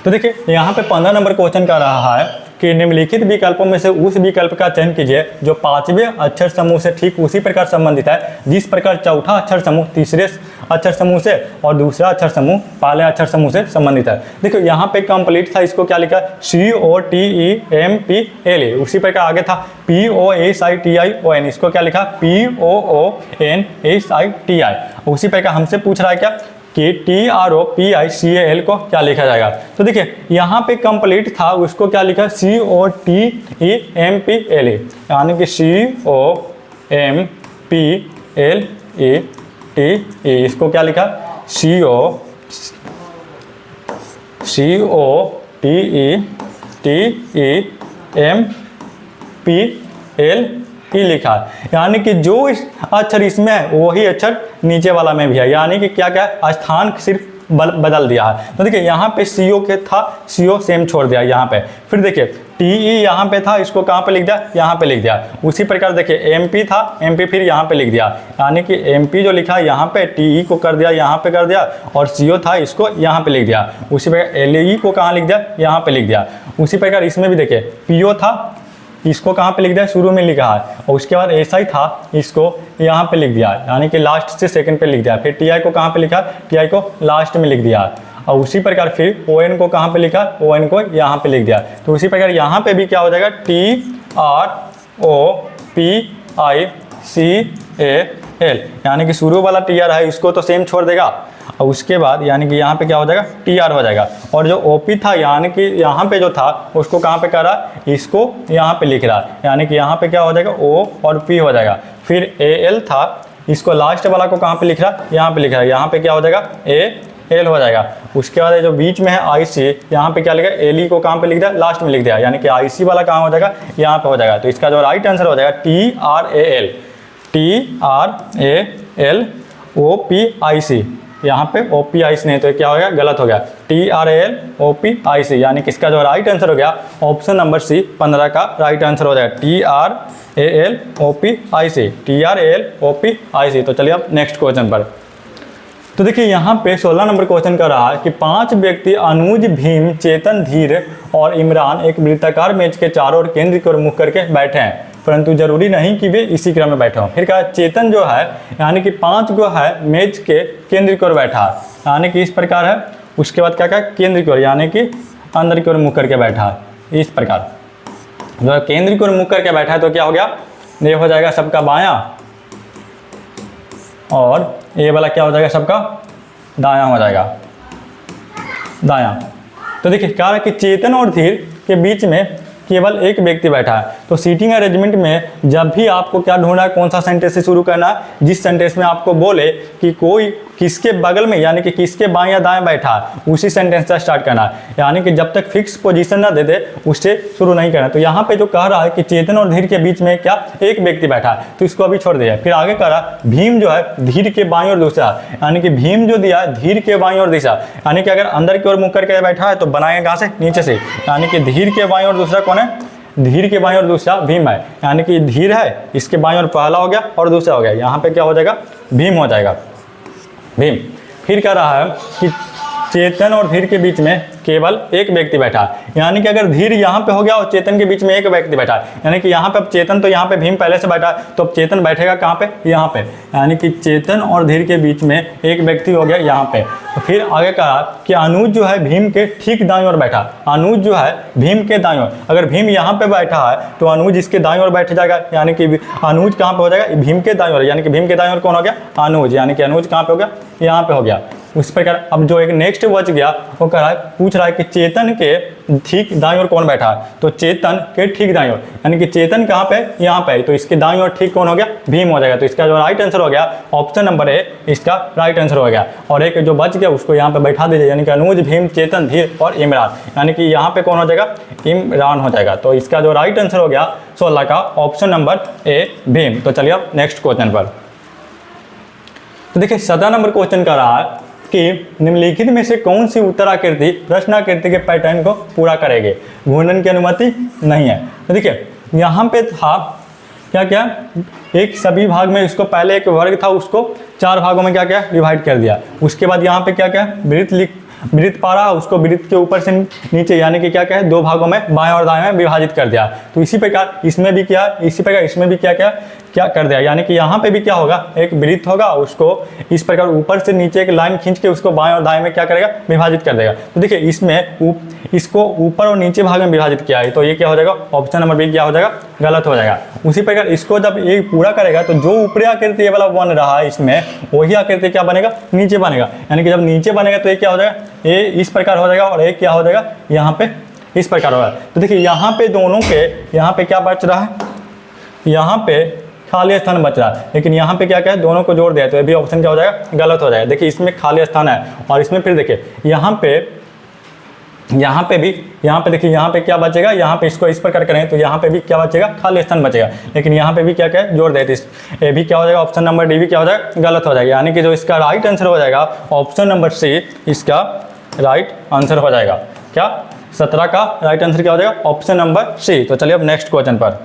तो देखिए यहाँ पे 15 नंबर क्वेश्चन का रहा है कि निम्नलिखित विकल्पों में से उस विकल्प का चयन कीजिए जो 5वें अक्षर समूह से ठीक उसी प्रकार संबंधित है जिस प्रकार चौथा अक्षर समूह तीसरे अक्षर समूह से और दूसरा अक्षर समूह पहले अक्षर समूह से संबंधित है। देखो यहाँ पे कंप्लीट था, इसको क्या लिखा COTEMPLE, उसी प्रकार आगे था POSITION, इसको क्या लिखा POONSITI। उसी प्रकार हमसे पूछ रहा है क्या कि TROPICAL को क्या लिखा जाएगा। तो देखिए यहाँ पे कंप्लीट था, उसको क्या लिखा COTEMPLE, यानी कि COMPLETE, इसको क्या लिखा COTEMPLE लिखा है, यानी कि जो अक्षर इसमें है वही अक्षर नीचे वाला में भी है, यानी कि क्या क्या स्थान सिर्फ बदल दिया है। तो देखिए यहाँ पे CO के था, CO सेम छोड़ दिया यहाँ पे। फिर देखिए TE यहाँ पे था, इसको कहाँ पे लिख दिया यहाँ पे लिख दिया। उसी प्रकार देखिए MP था, MP फिर यहाँ पे लिख दिया, यानी कि MP जो लिखा है यहाँ पे TE को कर दिया यहाँ पे कर दिया, और CO था इसको यहाँ पे लिख दिया। उसी प्रकार LE को कहाँ लिख दिया यहाँ पे लिख दिया। उसी प्रकार इसमें भी देखिए PO था, इसको कहाँ पे लिख दिया शुरू में लिखा है, और उसके बाद SI था, इसको यहाँ पे लिख दिया, यानी कि लास्ट से सेकंड पे लिख दिया। फिर TI को कहाँ पे लिखा, TI को लास्ट में लिख दिया, और उसी प्रकार फिर ON को कहाँ पे लिखा, ON को यहाँ पे लिख दिया। तो उसी प्रकार यहाँ पे भी क्या हो जाएगा TROPICAL, यानी कि शुरू वाला TR है इसको तो सेम छोड़ देगा, और उसके बाद यानी कि यहाँ पे क्या हो जाएगा TR हो जाएगा। और जो OP था यानी कि यहाँ पे जो था उसको कहाँ पे कर रहा, इसको यहाँ पे लिख रहा, यानी कि यहाँ पे क्या हो जाएगा O और P हो जाएगा। फिर AL था, इसको लास्ट वाला को कहाँ पे लिख रहा, यहाँ पे लिख रहा है, यहाँ पे क्या हो जाएगा AL हो जाएगा। उसके बाद जो बीच में है IC, यहाँ पे क्या लिखा LE को कहाँ पे लिख दिया लास्ट में लिख दिया, यानी कि IC वाला कहाँ हो जाएगा यहाँ पे हो जाएगा। तो इसका जो राइट आंसर हो जाएगा TRAL OPIC, यहाँ पे OPIC नहीं तो क्या हो गया गलत हो गया, TRAL OPIC, यानी कि इसका जो राइट आंसर हो गया ऑप्शन नंबर C 15 का राइट आंसर हो जाएगा TRAL OPIC। तो चलिए अब नेक्स्ट क्वेश्चन पर। तो देखिए यहाँ पे 16 नंबर क्वेश्चन कर रहा है कि 5 व्यक्ति अनुज, भीम, चेतन, धीर और इमरान एक वृत्ताकार मेज के चारों ओर केंद्र की ओर मुख करके बैठे हैं, परंतु जरूरी नहीं कि वे इसी क्रम में बैठे हों। फिर कहा चेतन जो है यानी कि 5 गो है मेज के केंद्र की ओर बैठा है, यानी कि इस प्रकार है। उसके बाद क्या केंद्र की ओर यानी कि अंदर की ओर मुख करके बैठा है, इस प्रकार जो केंद्र की ओर मुख करके बैठा है। तो क्या हो गया, ये हो जाएगा सबका बायां, और ये वाला क्या हो जाएगा सबका दायां हो जाएगा, दायां। तो देखिए क्या है कि चेतन और धीर के बीच में केवल एक व्यक्ति बैठा है। तो सीटिंग अरेंजमेंट में जब भी आपको क्या ढूंढना है, कौन सा सेंटेंस से शुरू करना है, जिस सेंटेंस में आपको बोले कि कोई किसके बगल में यानी कि किसके बाएं या दाएं बैठा है, उसी सेंटेंस से स्टार्ट करना है, यानी कि जब तक फिक्स पोजीशन ना दे दे उससे शुरू नहीं करना। तो यहाँ पे जो कह रहा है कि चेतन और धीर के बीच में क्या एक व्यक्ति बैठा है, तो इसको अभी छोड़ दिया। फिर आगे कह रहा भीम जो है धीर के बाईं और दूसरा, यानी कि भीम जो दिया है धीर के बाईं और दिशा, यानी कि अगर अंदर की ओर मुख करके बैठा है तो बनाएंगे कहाँ से, नीचे से, यानी कि धीर के बाईं और दूसरा कौन है, धीर के बाईं ओर दूसरा भीम है, यानी कि धीर है, इसके बाईं ओर पहला हो गया और दूसरा हो गया, यहाँ पे क्या हो जाएगा, भीम हो जाएगा, भीम। फिर कह रहा है कि चेतन और धीर के बीच में केवल एक व्यक्ति बैठा है, यानी कि अगर धीर यहाँ पे हो गया और चेतन के बीच में एक व्यक्ति बैठा है, यानी कि यहाँ पे अब चेतन तो यहाँ पे भीम पहले से बैठा है, तो अब चेतन बैठेगा कहाँ पे, यहाँ पे, यानी कि चेतन और धीर के बीच में एक व्यक्ति हो गया यहाँ पे। तो फिर आगे कहा कि अनुज जो है भीम के ठीक दाईं ओर बैठा, अनुज जो है भीम के दाईं ओर, अगर भीम यहाँ पे बैठा है तो अनुज इसके दाईं ओर बैठ जाएगा, यानी कि अनुज कहाँ पे हो जाएगा, भीम के दाईं ओर, यानी कि भीम के दाईं ओर कौन हो गया, अनुज, यानी कि अनुज कहाँ पे हो गया, यहाँ पे हो गया। उस प्रकार अब जो एक नेक्स्ट बच गया वो कह रहा है, पूछ रहा है कि चेतन के ठीक दाईं ओर कौन बैठा है, तो चेतन के ठीक दाईं ओर, यानी कि चेतन कहाँ पे, यहाँ पे, तो इसके दाईं ओर ठीक कौन हो गया, भीम हो जाएगा। तो इसका जो राइट आंसर हो गया ऑप्शन नंबर ए, इसका राइट आंसर हो गया। और एक जो बच गया उसको यहाँ पे बैठा दीजिए, यानी कि अनुज, भीम, चेतन, धीर और इमरान, यानी कि यहाँ पे कौन हो जाएगा, इमरान हो जाएगा। तो इसका जो राइट आंसर हो गया 16 का ऑप्शन नंबर ए, भीम। तो चलिए अब नेक्स्ट क्वेश्चन पर। तो देखिए 17 नंबर क्वेश्चन कर रहा है कि निम्नलिखित में से कौन सी उत्तराकृति प्रश्नाकृति के पैटर्न को पूरा करेगी, घूर्णन की अनुमति नहीं है। तो देखिए यहाँ पे था क्या क्या, एक सभी भाग में, इसको पहले एक वर्ग था उसको 4 भागों में क्या क्या डिवाइड कर दिया। उसके बाद यहाँ पे क्या क्या वृत्त पा रहा, उसको वृत्त के ऊपर से नीचे, यानी कि क्या क्या है, 2 भागों में बाएं और दाएं में विभाजित कर दिया। तो इसी प्रकार इसमें भी क्या, इसी प्रकार इसमें भी क्या क्या क्या कर दिया, यानी कि यहाँ पे भी क्या होगा, एक वृत्त होगा, उसको इस प्रकार ऊपर से नीचे एक लाइन खींच के उसको बाएं और दाएं में क्या करेगा, विभाजित कर देगा। तो देखिए इसमें इसको ऊपर और नीचे भाग में विभाजित किया है, तो ये क्या हो जाएगा, ऑप्शन नंबर बी क्या हो जाएगा, गलत हो जाएगा। उसी प्रकार इसको जब ये पूरा करेगा तो जो ऊपरी आकृति ये वाला बन रहा है इसमें, वही आकृति क्या बनेगा, नीचे बनेगा, यानी कि जब नीचे बनेगा तो ये क्या हो जाएगा, ये इस प्रकार हो जाएगा और एक क्या हो जाएगा, यहाँ पे इस प्रकार होगा। तो देखिए यहाँ पे दोनों के, यहाँ पे क्या बच रहा है, यहाँ पे खाली स्थान बच रहा है, लेकिन यहाँ पे क्या क्या है, दोनों को जोड़ दिया, तो ये भी ऑप्शन क्या हो जाएगा, गलत हो जाएगा। देखिए इसमें खाली स्थान है और इसमें फिर देखिए यहाँ पे भी, यहाँ पे देखिए यहाँ पे क्या बचेगा, यहाँ पे इसको इस प्रकार करें तो यहाँ पे भी क्या बचेगा, खाली स्थान बचेगा, लेकिन यहाँ पे भी क्या क्या है, जोड़ देते, ये भी क्या हो जाएगा, ऑप्शन नंबर डी भी क्या हो जाएगा, गलत हो जाएगा। यानी कि जो इसका राइट आंसर हो जाएगा ऑप्शन नंबर सी, इसका राइट आंसर हो जाएगा। क्या 17 का राइट आंसर क्या हो जाएगा, ऑप्शन नंबर सी। तो चलिए अब नेक्स्ट क्वेश्चन पर।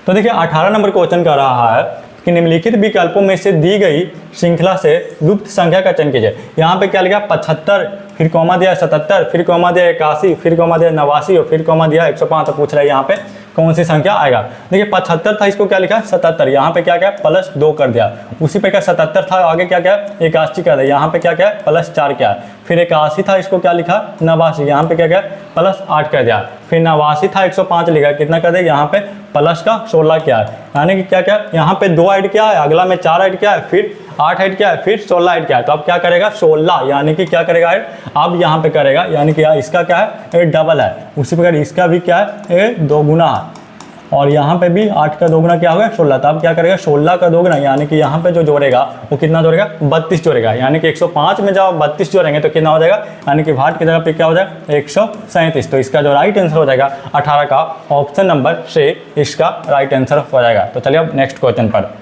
तो देखिए 18 नंबर क्वेश्चन कर रहा है कि निम्नलिखित विकल्पों में से दी गई श्रृंखला से लुप्त संख्या का चयन कीजिए। यहाँ पे क्या लिखा, 75, फिर कॉमा दिया 77, फिर कॉमा दिया 81, फिर कॉमा दिया 89 और फिर कॉमा दिया 105। तो पूछ रहा है यहाँ पे कौन सी संख्या आएगा। देखिए 75 था, इसको क्या लिखा 77, यहाँ पे क्या क्या +2 कर दिया। उसी पे क्या 77 था, आगे क्या क्या 81 कर दिया, यहाँ पे क्या क्या +4 क्या है। फिर 81 था, इसको क्या लिखा 89, यहाँ पे क्या क्या +8 कर दिया। फिर 89 था 105 लिखा, कितना कर दिया, यहाँ पे प्लस का 16 क्या है, यानी कि क्या क्या यहाँ पे 2 ऐड क्या है, अगला में 4 ऐड क्या है, फिर 8 ऐड क्या है, फिर 16 ऐड क्या है। तो अब क्या करेगा 16, यानी कि क्या करेगा ऐड, अब यहाँ पे करेगा, यानी कि इसका क्या है, ये डबल है। उसी प्रकार इसका भी क्या है, ये 2 गुना है, और यहाँ पे भी 8 का 2 गुना क्या होगा 16। तो अब क्या करेगा 16 का 2 गुना, यानी कि यहाँ पे जो जोड़ेगा वो कितना जोड़ेगा 32 जोड़ेगा, यानी कि 105 में जब 32 जोड़ेंगे तो कितना हो जाएगा, यानी कि भाट की जगह पे क्या हो जाएगा 137। तो इसका जो राइट आंसर हो जाएगा 18 का ऑप्शन नंबर से, इसका राइट आंसर हो जाएगा। तो चलिए अब नेक्स्ट क्वेश्चन पर।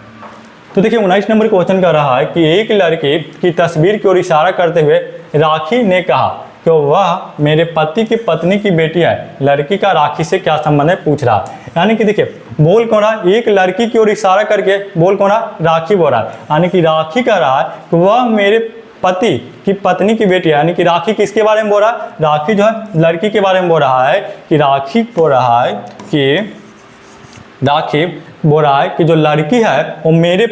तो देखिए 19 नंबर क्वेश्चन कर रहा है कि एक लड़की की तस्वीर की ओर इशारा करते हुए राखी ने कहा कि वह मेरे पति की पत्नी की बेटी है, लड़की का राखी से क्या संबंध है, पूछ रहा है। यानी कि देखिए बोल कौन रहा, एक लड़की की ओर इशारा करके बोल कौन रहा, राखी बोल रहा है, यानी कि राखी कह रहा है कि वह मेरे पति की पत्नी की बेटी है। यानी कि राखी किसके बारे में बोल रहा है, राखी जो है लड़की के बारे में बोल रहा है, कि राखी बोल रहा है कि राखी बोल रहा है कि जो लड़की है वो मेरे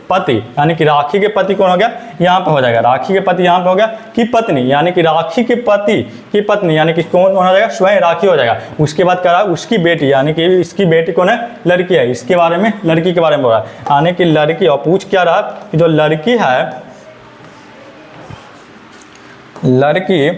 पति, यानी कि राखी के पति कौन हो गया, यहाँ पे हो जाएगा, राखी के पति यहाँ पे हो गया कि पत्नी, यानी कि राखी के पति की पत्नी, यानी कि कौन हो जाएगा, स्वयं राखी हो जाएगा। उसके बाद कह रहा है उसकी बेटी, यानी कि इसकी बेटी कौन है, लड़की है, इसके बारे में लड़की के बारे में बोल रहा है, यानी कि लड़की। और पूछ क्या रहा कि जो लड़की है, लड़की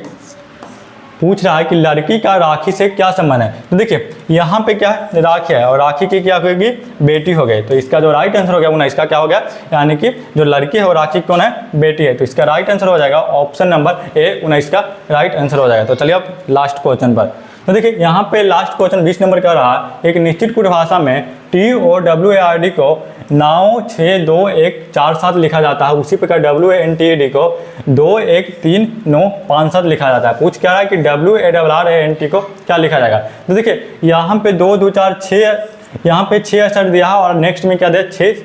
पूछ रहा है कि लड़की का राखी से क्या संबंध है। तो देखिए यहाँ पे क्या है, राखी है और राखी की क्या होगी, बेटी हो गई। तो इसका जो राइट आंसर हो गया 19 का क्या हो गया, यानी कि जो लड़की है वो राखी कौन है, बेटी है। तो इसका राइट आंसर हो जाएगा ऑप्शन नंबर ए, 19 का राइट आंसर हो जाएगा। तो चलिए अब लास्ट क्वेश्चन पर। तो देखिए यहाँ पे लास्ट क्वेश्चन 20 नंबर का रहा, एक निश्चित कुट भाषा में TOWARD को 9 6 2 1 4 7 लिखा जाता है, उसी प्रकार WANTED को 2 1 3 9 5 7 लिखा जाता है। पूछ क्या रहा है कि WARRANT को क्या लिखा जाएगा। तो देखिए यहाँ पे 2 2 4 6, यहाँ पे 6 अक्षर दिया है और नेक्स्ट में क्या दिया 6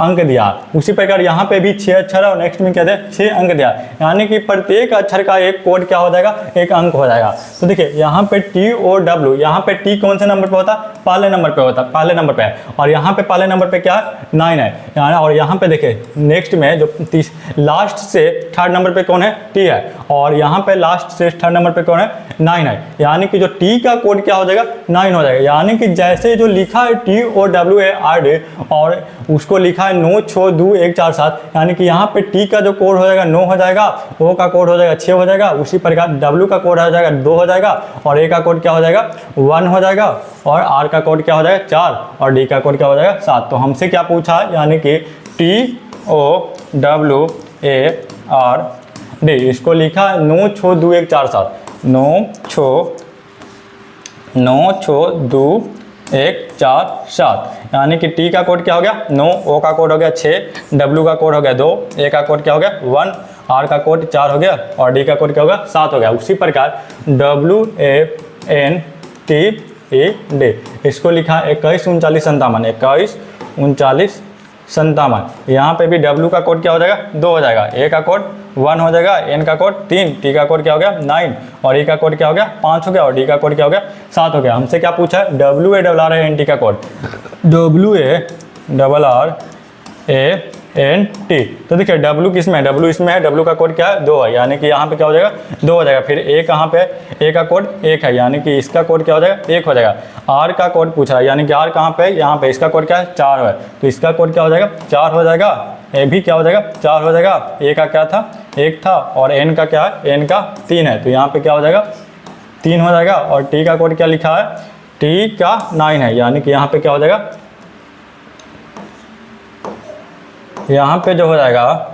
अंक दिया। उसी प्रकार यहाँ पे भी 6 अक्षर है और नेक्स्ट में क्या दिया 6 अंक दिया, यानी कि प्रत्येक अक्षर का एक कोड क्या हो जाएगा, एक अंक हो जाएगा। तो देखिए यहाँ पे TOW, यहाँ पे T कौन से नंबर पे होता है, पहले नंबर पे होता है, पहले नंबर पे है, और यहाँ पे पहले नंबर पे क्या है 9 है। और यहाँ पे देखिए नेक्स्ट में जो लास्ट से थर्ड नंबर पे कौन है, T है, और यहाँ पे लास्ट से थर्ड नंबर पे कौन है 9 है, यानी कि जो T का कोड क्या हो जाएगा 9 हो जाएगा। यानी कि जैसे जो लिखा है TOWARD और उसको लिखा है 9 6 2 1 4 7, यानी कि यहाँ पे T का जो कोड हो जाएगा 9 हो जाएगा, O का कोड हो जाएगा 6 हो जाएगा, उसी प्रकार W का कोड हो जाएगा 2 हो जाएगा, और A का कोड क्या हो जाएगा 1 हो जाएगा, और R का कोड क्या हो जाएगा 4, और D का कोड क्या हो जाएगा 7। तो हमसे क्या पूछा है, यानी कि TOWARD, इसको लिखा है 9 6 2 1 4 7, 9 6 2 1 4 7, यानी कि T का कोड क्या हो गया 9, O का कोड हो गया 6, W का कोड हो गया 2, A का कोड क्या हो गया 1, R का कोड 4 हो गया, और D का कोड क्या हो गया 7 हो गया। उसी प्रकार WANTED, इसको लिखा 21 39 57, 21 39 57, यहाँ पे भी W का कोड क्या हो जाएगा 2 हो जाएगा, A का कोड 1 हो जाएगा, N का कोड 3, T का कोड क्या हो गया 9, और E का कोड क्या हो गया 5 हो गया, और D का कोड क्या हो गया 7 हो गया। हमसे क्या पूछा है WARRANT का कोड, WARRANT। तो देखिए W किस में है, W इसमें है, W का कोड क्या है 2 है, यानी कि यहाँ पे क्या हो जाएगा 2 हो जाएगा। फिर A कहाँ पे है, A का कोड 1 है, यानी कि इसका कोड क्या हो जाएगा 1 हो जाएगा। R का कोड पूछ रहा है, यानी कि R कहाँ पे है, यहाँ पे, इसका कोड क्या है 4 है, तो इसका कोड क्या हो जाएगा 4 हो जाएगा। A भी क्या हो जाएगा 4 हो जाएगा, A का क्या था 1 था, और N का क्या है, N का 3 है, तो यहाँ पे क्या हो जाएगा 3 हो जाएगा। और T का कोड क्या लिखा है, T का 9 है, यानी कि यहाँ पे क्या हो जाएगा, यहाँ पे जो हो जाएगा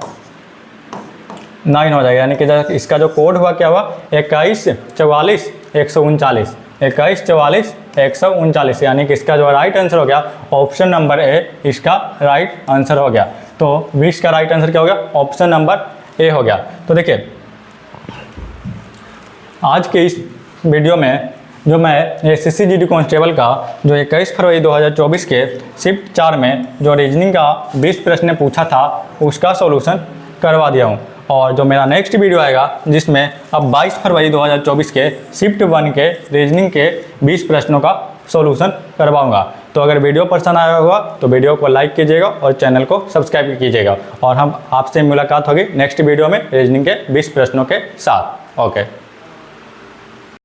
9 हो जाएगा, यानी कि इसका जो कोड हुआ क्या हुआ 21 44 139, 21 44 139, यानी कि इसका जो राइट आंसर हो गया ऑप्शन नंबर A, इसका राइट आंसर हो गया। तो 20 का राइट आंसर क्या हो गया, ऑप्शन नंबर A हो गया। तो देखिए आज के इस वीडियो में जो मैं SSC GD कांस्टेबल का जो 21 फरवरी 2024 के शिफ्ट 4 में जो रीजनिंग का 20 प्रश्न पूछा था उसका सॉल्यूशन करवा दिया हूँ, और जो मेरा नेक्स्ट वीडियो आएगा जिसमें अब 22 फरवरी 2024 के शिफ्ट 1 के रीजनिंग के 20 प्रश्नों का सॉल्यूशन करवाऊंगा। तो अगर वीडियो पसंद आया होगा तो वीडियो को लाइक कीजिएगा और चैनल को सब्सक्राइब कीजिएगा, और हम आपसे मुलाकात होगी नेक्स्ट वीडियो में रीजनिंग के 20 प्रश्नों के साथ। ओके।